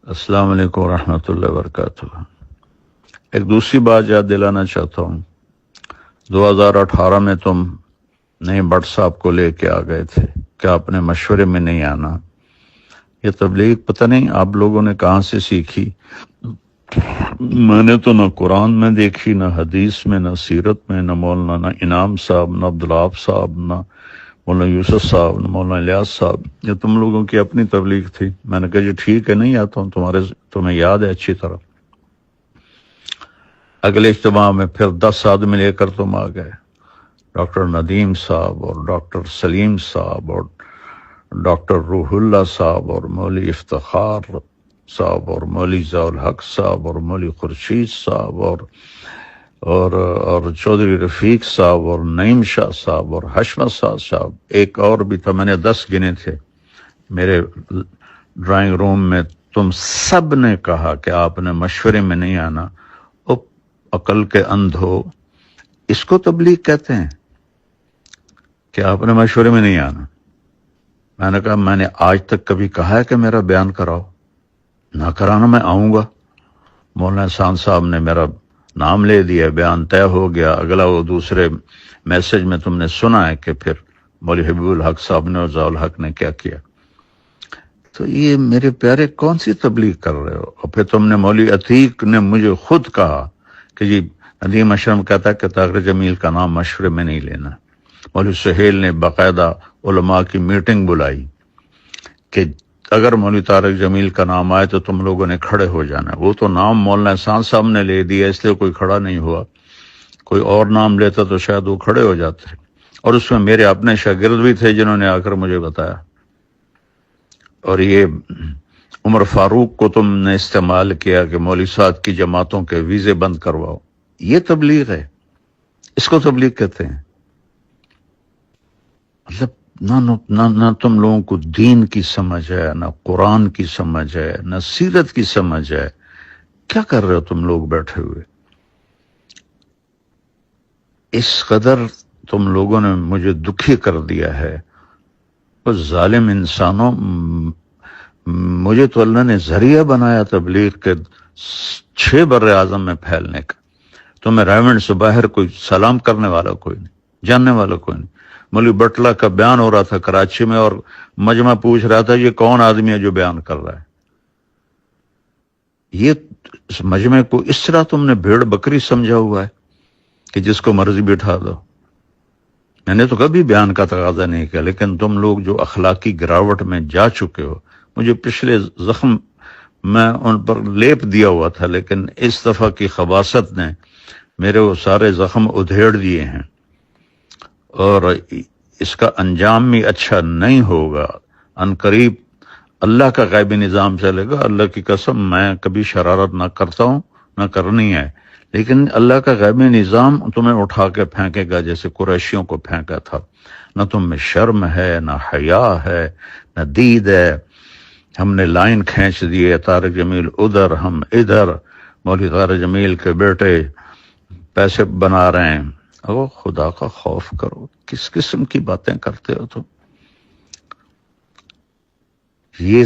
السلام علیکم ورحمۃ اللہ وبرکاتہ۔ ایک دوسری بات یاد دلانا چاہتا ہوں، 2018 میں تم نئے بٹ صاحب کو لے کے آ گئے تھے کہ آپ نے مشورے میں نہیں آنا۔ یہ تبلیغ پتہ نہیں آپ لوگوں نے کہاں سے سیکھی، میں نے تو نہ قرآن میں دیکھی، نہ حدیث میں، نہ سیرت میں، نہ مولانا انعام صاحب، نہ عبدالوہاب صاحب، نہ مولانا یوسف صاحب، نہ مولانا الیاس صاحب۔ یہ تم لوگوں کی اپنی تبلیغ تھی۔ میں نے کہا جی ٹھیک ہے، نہیں آتا ہوں، تمہیں یاد ہے اچھی طرح۔ اگلے اجتماع میں پھر 10 آدمی لے کر تم آ گئے، ڈاکٹر ندیم صاحب اور ڈاکٹر سلیم صاحب اور ڈاکٹر روح اللہ صاحب اور مولوی افتخار صاحب اور مولوی ضیاء الحق صاحب اور مولوی خورشید صاحب اور چودھری رفیق صاحب اور نعیم شاہ صاحب اور حشمت صاحب، ایک اور بھی تھا، میں نے 10 گنے تھے میرے ڈرائنگ روم میں۔ تم سب نے کہا کہ آپ نے مشورے میں نہیں آنا۔ او عقل کے اندھو، اس کو تبلیغ کہتے ہیں کہ آپ نے مشورے میں نہیں آنا؟ میں نے کہا میں نے آج تک کبھی کہا ہے کہ میرا بیان کراؤ؟ نہ کرانا میں آؤں گا۔ مولانا احسان صاحب نے میرا نام لے دیا، بیان طے ہو گیا۔ اگلا وہ دوسرے میسج میں تم نے سنا ہے کہ پھر مولوی حبیب الحق صاحب نے اور ضیاء الحق نے کیا کیا۔ تو یہ میرے پیارے کون سی تبلیغ کر رہے ہو؟ اور پھر تم نے مولوی عتیق نے مجھے خود کہا کہ جی ندیم اشرم کہتا ہے کہ طاہر جمیل کا نام مشورے میں نہیں لینا۔ مولوی سہیل نے باقاعدہ علماء کی میٹنگ بلائی کہ اگر مولوی طارق جمیل کا نام آئے تو تم لوگوں نے کھڑے ہو جانا۔ وہ تو نام مولانا احسان صاحب نے لے دیا اس لیے کوئی کھڑا نہیں ہوا، کوئی اور نام لیتا تو شاید وہ کھڑے ہو جاتے۔ اور اس میں میرے اپنے شاگرد بھی تھے جنہوں نے آ کر مجھے بتایا۔ اور یہ عمر فاروق کو تم نے استعمال کیا کہ مولوی صاحب کی جماعتوں کے ویزے بند کرواؤ۔ یہ تبلیغ ہے، اس کو تبلیغ کہتے ہیں؟ مطلب نہ تم لوگوں کو دین کی سمجھ ہے، نہ قرآن کی سمجھ ہے، نہ سیرت کی سمجھ ہے۔ کیا کر رہے ہو تم لوگ بیٹھے ہوئے؟ اس قدر تم لوگوں نے مجھے دکھی کر دیا ہے۔ وہ ظالم انسانوں، مجھے تو اللہ نے ذریعہ بنایا تبلیغ کے 6 بر اعظم میں پھیلنے کا۔ تو میں رائمنڈ سے باہر کوئی سلام کرنے والا کوئی نہیں، جاننے والا کوئی نہیں۔ مولوی بٹلہ کا بیان ہو رہا تھا کراچی میں اور مجمع پوچھ رہا تھا یہ کون آدمی ہے جو بیان کر رہا ہے۔ یہ اس مجمع کو اس طرح تم نے بھیڑ بکری سمجھا ہوا ہے کہ جس کو مرضی بٹھا دو۔ میں نے تو کبھی بیان کا تقاضا نہیں کیا، لیکن تم لوگ جو اخلاقی گراوٹ میں جا چکے ہو، مجھے پچھلے زخم میں ان پر لیپ دیا ہوا تھا، لیکن اس دفعہ کی خباثت نے میرے وہ سارے زخم ادھیڑ دیے ہیں، اور اس کا انجام بھی اچھا نہیں ہوگا۔ ان قریب اللہ کا غیبی نظام چلے گا۔ اللہ کی قسم میں کبھی شرارت نہ کرتا ہوں، نہ کرنی ہے، لیکن اللہ کا غیبی نظام تمہیں اٹھا کے پھینکے گا جیسے قریشیوں کو پھینکا تھا۔ نہ تم میں شرم ہے، نہ حیا ہے، نہ دید ہے۔ ہم نے لائن کھینچ دی ہے، طارق جمیل ادھر، ہم ادھر، مولوی طارق جمیل کے بیٹے پیسے بنا رہے ہیں۔ او خدا کا خوف کرو، کس قسم کی باتیں کرتے ہو تم؟ یہ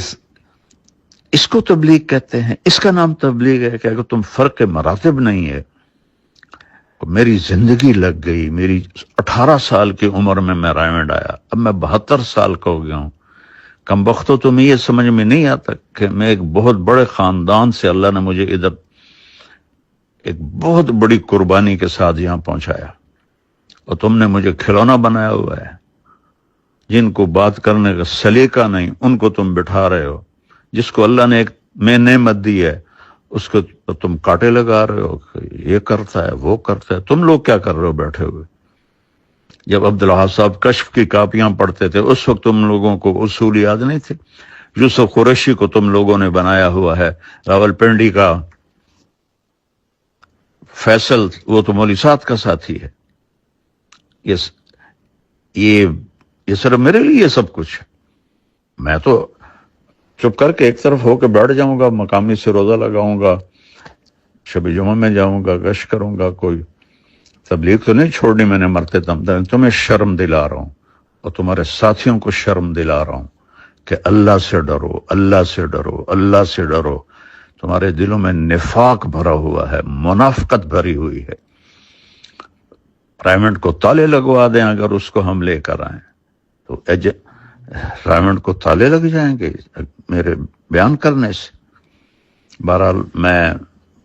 اس کو تبلیغ کہتے ہیں؟ اس کا نام تبلیغ ہے کہ اگر تم فرق مراتب نہیں ہے۔ میری زندگی لگ گئی، میری 18 سال کی عمر میں رائمنڈ آیا، اب میں 72 سال کا ہو گیا ہوں۔ کم بختو تمہیں یہ سمجھ میں نہیں آتا کہ میں ایک بہت بڑے خاندان سے اللہ نے مجھے ادھر ایک بہت بڑی قربانی کے ساتھ یہاں پہنچایا، اور تم نے مجھے کھلونا بنایا ہوا ہے۔ جن کو بات کرنے کا سلیقہ نہیں ان کو تم بٹھا رہے ہو، جس کو اللہ نے ایک میں نعمت دی ہے اس کو تم کاٹے لگا رہے ہو کہ یہ کرتا ہے وہ کرتا ہے۔ تم لوگ کیا کر رہے ہو بیٹھے ہوئے؟ جب عبدالوہاب صاحب کشف کی کاپیاں پڑھتے تھے اس وقت تم لوگوں کو اصول یاد نہیں تھے۔ یوسف قریشی کو تم لوگوں نے بنایا ہوا ہے، راول پنڈی کا فیصل وہ تو مولوی صاحب کا ساتھی ہے۔ یہ صرف میرے لیے یہ سب کچھ ہے؟ میں تو چپ کر کے ایک طرف ہو کے بیٹھ جاؤں گا، مقامی سے روزہ لگاؤں گا، شب جمعہ میں جاؤں گا، گشت کروں گا، کوئی تبلیغ تو نہیں چھوڑنی میں نے مرتے دم تک۔ تمہیں شرم دلا رہا ہوں اور تمہارے ساتھیوں کو شرم دلا رہا ہوں کہ اللہ سے ڈرو، اللہ سے ڈرو، اللہ سے ڈرو۔ تمہارے دلوں میں نفاق بھرا ہوا ہے، منافقت بھری ہوئی ہے۔ رائمنڈ کو تالے لگوا دیں اگر اس کو ہم لے کر آئیں تو رائمنڈ کو تالے لگ جائیں گے میرے بیان کرنے سے۔ بہرحال میں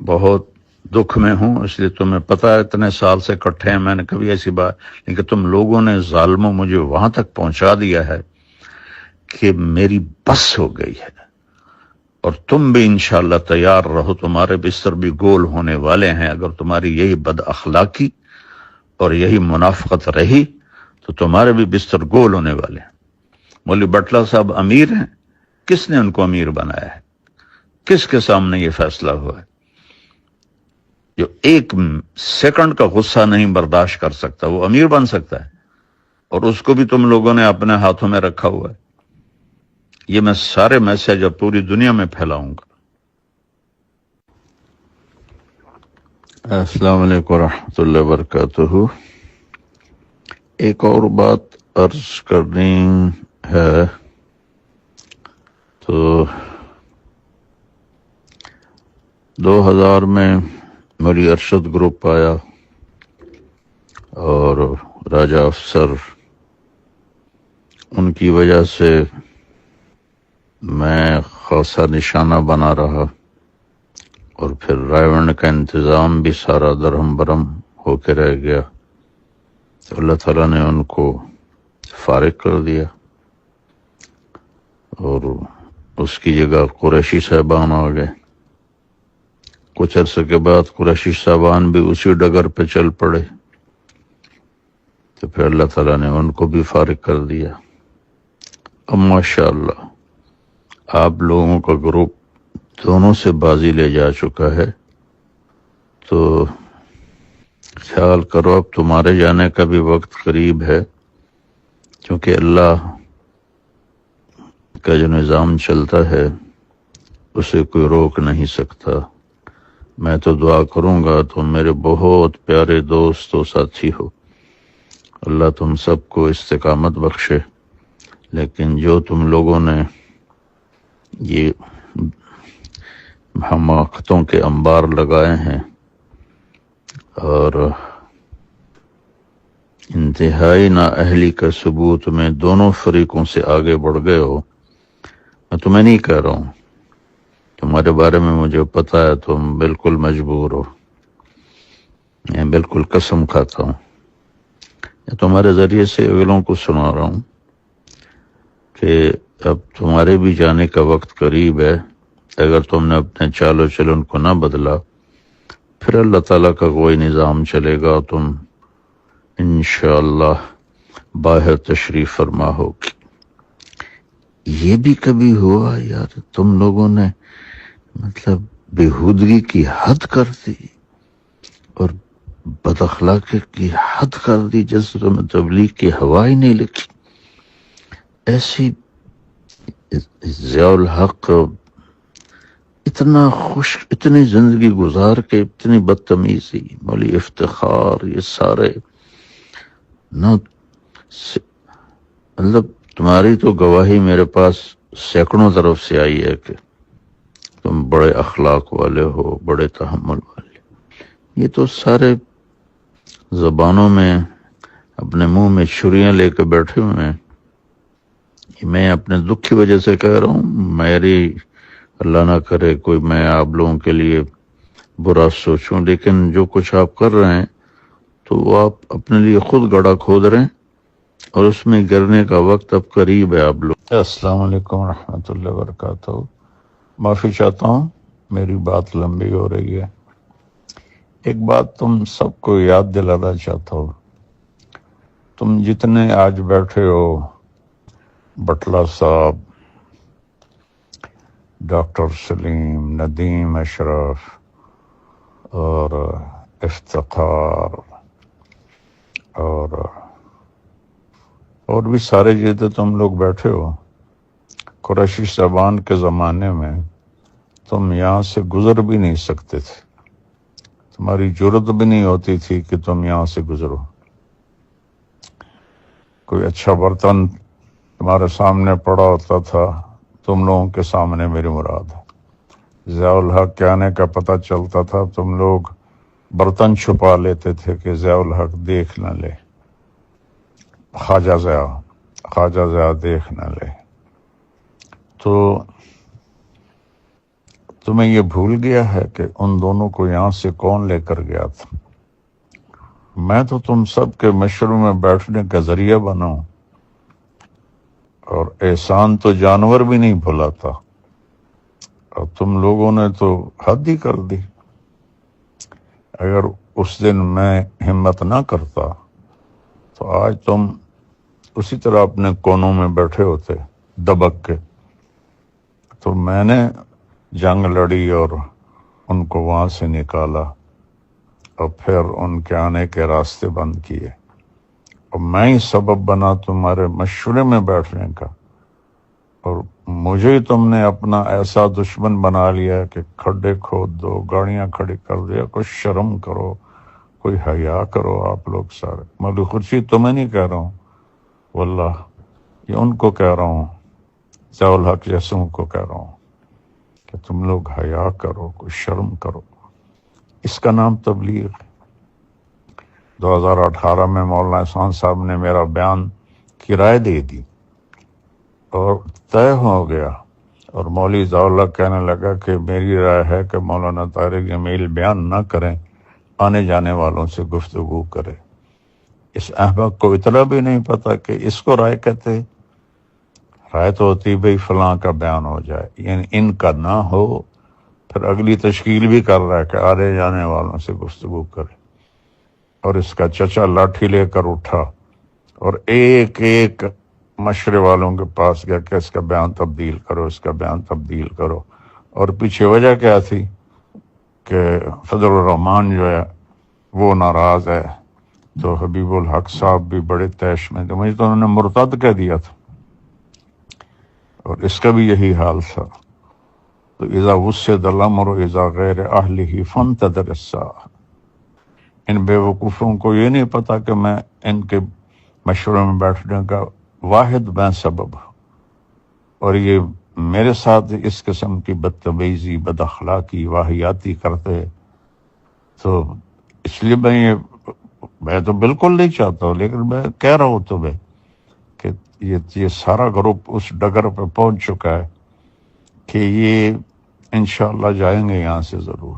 بہت دکھ میں ہوں، اس لیے تمہیں پتہ ہے اتنے سال سے کٹھے ہیں، میں نے کبھی ایسی بات، لیکن تم لوگوں نے ظالموں مجھے وہاں تک پہنچا دیا ہے کہ میری بس ہو گئی ہے۔ اور تم بھی انشاءاللہ تیار رہو، تمہارے بستر بھی گول ہونے والے ہیں۔ اگر تمہاری یہی بد اخلاقی اور یہی منافقت رہی تو تمہارے بھی بستر گول ہونے والے ہیں۔ مولوی بٹلہ صاحب امیر ہیں، کس نے ان کو امیر بنایا ہے؟ کس کے سامنے یہ فیصلہ ہوا ہے؟ جو ایک سیکنڈ کا غصہ نہیں برداشت کر سکتا وہ امیر بن سکتا ہے؟ اور اس کو بھی تم لوگوں نے اپنے ہاتھوں میں رکھا ہوا ہے۔ یہ میں سارے میسج اب پوری دنیا میں پھیلاؤں گا۔ السلام علیکم ورحمۃ اللہ وبرکاتہ۔ ایک اور بات عرض کرنی ہے، تو 2000 میں مولوی ارشد گروپ آیا اور راجہ افسر، ان کی وجہ سے میں خاصا نشانہ بنا رہا، اور پھر رائیونڈ کا انتظام بھی سارا درہم برہم ہو کے رہ گیا، تو اللہ تعالیٰ نے ان کو فارغ کر دیا، اور اس کی جگہ قریشی صاحبان آ گئے۔ کچھ عرصے کے بعد قریشی صاحبان بھی اسی ڈگر پہ چل پڑے، تو پھر اللہ تعالیٰ نے ان کو بھی فارغ کر دیا۔ اب ماشاءاللہ آپ لوگوں کا گروپ دونوں سے بازی لے جا چکا ہے، تو خیال کرو اب تمہارے جانے کا بھی وقت قریب ہے، کیونکہ اللہ کا جو نظام چلتا ہے اسے کوئی روک نہیں سکتا۔ میں تو دعا کروں گا، تم میرے بہت پیارے دوست و ساتھی ہو، اللہ تم سب کو استقامت بخشے، لیکن جو تم لوگوں نے یہ حماقتوں کے انبار لگائے ہیں اور انتہائی نااہلی کا ثبوت میں دونوں فریقوں سے آگے بڑھ گئے ہو، میں تمہیں نہیں کہہ رہا ہوں، تمہارے بارے میں مجھے پتہ ہے، تم بالکل مجبور ہو، میں بالکل قسم کھاتا ہوں، تمہارے ذریعے سے اگلوں کو سنا رہا ہوں کہ اب تمہارے بھی جانے کا وقت قریب ہے۔ اگر تم نے اپنے چال و چلن کو نہ بدلا، پھر اللہ تعالیٰ کا کوئی نظام چلے گا، تم انشاءاللہ باہر تشریف فرما ہوگی۔ یہ بھی کبھی ہوا یار تم لوگوں نے مطلب بےہودگی کی حد کر دی اور بد اخلاقی کی حد کر دی، جیسے تمہیں تبلیغ کی ہوا ہی نہیں لکھی؟ ایسی ضیاء الحق اتنا خوش، اتنی زندگی گزار کے اتنی بدتمیزی، مولوی افتخار، یہ سارے نہ، مطلب تمہاری تو گواہی میرے پاس سینکڑوں طرف سے آئی ہے کہ تم بڑے اخلاق والے ہو، بڑے تحمل والے۔ یہ تو سارے زبانوں میں اپنے منہ میں چھریاں لے کے بیٹھے ہوئے ہیں۔ میں اپنے دکھ کی وجہ سے کہہ رہا ہوں، میری اللہ نہ کرے کوئی میں آپ لوگوں کے لیے برا سوچوں، لیکن جو کچھ آپ کر رہے ہیں تو وہ آپ اپنے لیے خود گڑھا کھود رہے ہیں، اور اس میں گرنے کا وقت اب قریب ہے آپ لوگ۔ السلام علیکم ورحمۃ اللہ وبرکاتہ۔ معافی چاہتا ہوں، میری بات لمبی ہو رہی ہے۔ ایک بات تم سب کو یاد دلانا چاہتا ہوں، تم جتنے آج بیٹھے ہو، بٹلہ صاحب، ڈاکٹر سلیم، ندیم اشرف اور افتخار اور بھی سارے جتنے تم لوگ بیٹھے ہو، قریشی صاحبان کے زمانے میں تم یہاں سے گزر بھی نہیں سکتے تھے، تمہاری جرت بھی نہیں ہوتی تھی کہ تم یہاں سے گزرو۔ کوئی اچھا برتن تمہارے سامنے پڑا ہوتا تھا، تم لوگوں کے سامنے میری مراد ہے، ضیاء الحق کے آنے کا پتہ چلتا تھا تم لوگ برتن چھپا لیتے تھے کہ ضیاء الحق دیکھ نہ لے، خواجہ ضیاء دیکھ نہ لے۔ تو تمہیں یہ بھول گیا ہے کہ ان دونوں کو یہاں سے کون لے کر گیا تھا؟ میں تو تم سب کے مشورے میں بیٹھنے کا ذریعہ بنا ہوں، اور احسان تو جانور بھی نہیں بھلاتا، اور تم لوگوں نے تو حد ہی کر دی۔ اگر اس دن میں ہمت نہ کرتا تو آج تم اسی طرح اپنے کونوں میں بیٹھے ہوتے دبک کے۔ تو میں نے جنگ لڑی اور ان کو وہاں سے نکالا، اور پھر ان کے آنے کے راستے بند کیے، اور میں ہی سبب بنا تمہارے مشورے میں بیٹھنے کا، اور مجھے ہی تم نے اپنا ایسا دشمن بنا لیا کہ کھڈے کھود دو، گاڑیاں کھڑی کر دیا۔ کوئی شرم کرو، کوئی حیا کرو آپ لوگ سارے۔ مولوی خورشید تمہیں نہیں کہہ رہا ہوں، واللہ یہ ان کو کہہ رہا ہوں، ضیاء الحق جیسوں کو کہہ رہا ہوں کہ تم لوگ حیا کرو، کوئی شرم کرو۔ اس کا نام تبلیغ ہے۔ 2018 میں مولانا احسان صاحب نے میرا بیان کی رائے دے دی اور طے ہو گیا، اور مولوی ضیاء الحق کہنے لگا کہ میری رائے ہے کہ مولانا طارق جمیل بیان نہ کریں، آنے جانے والوں سے گفتگو کرے۔ اس احمق کو اتنا بھی نہیں پتا کہ اس کو رائے کہتے۔ رائے تو ہوتی بھئی فلاں کا بیان ہو جائے، یعنی ان کا نہ ہو، پھر اگلی تشکیل بھی کر رہا ہے کہ آنے جانے والوں سے گفتگو کرے۔ اور اس کا چچا لاٹھی لے کر اٹھا اور ایک ایک مشورے والوں کے پاس گیا کہ اس کا بیان تبدیل کرو، اس کا بیان تبدیل کرو۔ اور پیچھے وجہ کیا تھی کہ فضل الرحمان جو ہے وہ ناراض ہے، تو حبیب الحق صاحب بھی بڑے تیش میں تھے، مجھے تو انہوں نے مرتد کہہ دیا تھا، اور اس کا بھی یہی حال تھا۔ تو اذا وسد الامر اذا غیر اہلہ فانتظر الساعہ۔ ان بے وقوفوں کو یہ نہیں پتا کہ میں ان کے مشورے میں بیٹھنے کا واحد میں سبب ہوں، اور یہ میرے ساتھ اس قسم کی بدتمیزی، بد اخلاقی، واہیاتی کرتے، تو اس لیے میں تو بالکل نہیں چاہتا ہوں، لیکن میں کہہ رہا ہوں تمہیں کہ یہ سارا گروپ اس ڈگر پہ پہنچ چکا ہے کہ یہ انشاءاللہ جائیں گے یہاں سے ضرور۔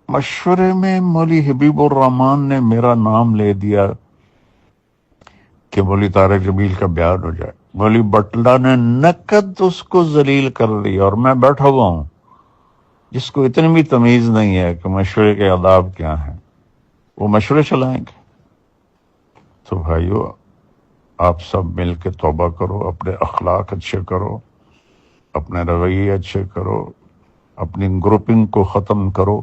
مشورے میں مولوی حبیب الرحمان نے میرا نام لے دیا کہ مولوی طارق جمیل کا بیان ہو جائے۔ مولوی بٹلہ نے نقد اس کو ذلیل کر لیا، اور میں بیٹھا ہوا ہوں جس کو اتنی بھی تمیز نہیں ہے کہ مشورے کے آداب کیا ہیں، وہ مشورے چلائیں گے۔ تو بھائیو، آپ سب مل کے توبہ کرو، اپنے اخلاق اچھے کرو، اپنے رویے اچھے کرو، اپنی گروپنگ کو ختم کرو۔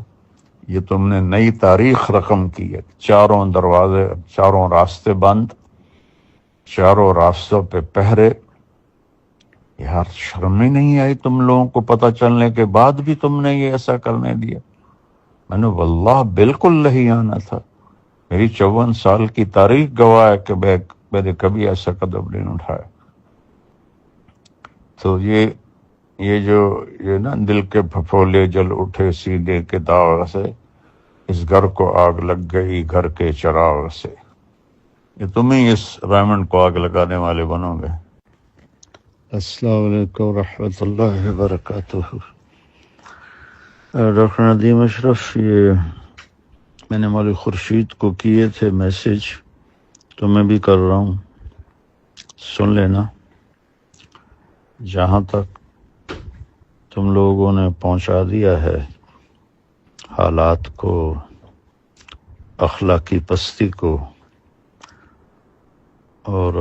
یہ تم نے نئی تاریخ رقم کی ہے، چاروں دروازے، چاروں راستے بند، چاروں راستوں پہ پہرے۔ یار شرم ہی نہیں آئی تم لوگوں کو پتہ چلنے کے بعد بھی تم نے یہ ایسا کرنے دیا؟ میں نے واللہ بالکل نہیں آنا تھا، میری 54 سال کی تاریخ گواہ ہے کہ میں نے کبھی ایسا قدم نہیں اٹھایا۔ تو یہ نا دل کے پھپھولے جل اٹھے سینے کے داغ سے، اس گھر کو آگ لگ گئی گھر کے چراغ سے۔ یہ تم ہی اس ریمنڈ کو آگ لگانے والے بنو گے۔ السلام علیکم ورحمۃ اللہ وبرکاتہ۔ ڈاکٹر ندیم اشرف، یہ میں نے مولوی خورشید کو کیے تھے میسج، تو میں بھی کر رہا ہوں، سن لینا۔ جہاں تک تم لوگوں نے پہنچا دیا ہے حالات کو، اخلاقی پستی کو، اور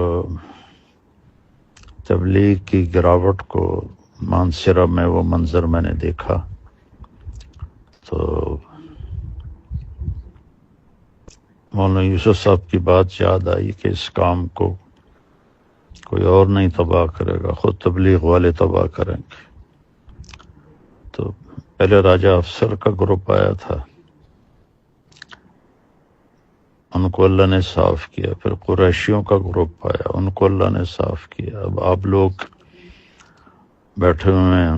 تبلیغ کی گراوٹ کو، مانسرہ میں وہ منظر میں نے دیکھا، تو مولانا یوسف صاحب کی بات یاد آئی کہ اس کام کو کوئی اور نہیں تباہ کرے گا، خود تبلیغ والے تباہ کریں گے۔ تو پہلے راجہ افسر کا گروپ آیا تھا، ان کو اللہ نے صاف کیا، پھر قریشیوں کا گروپ آیا، ان کو اللہ نے صاف کیا۔ اب آپ لوگ بیٹھے ہوئے ہیں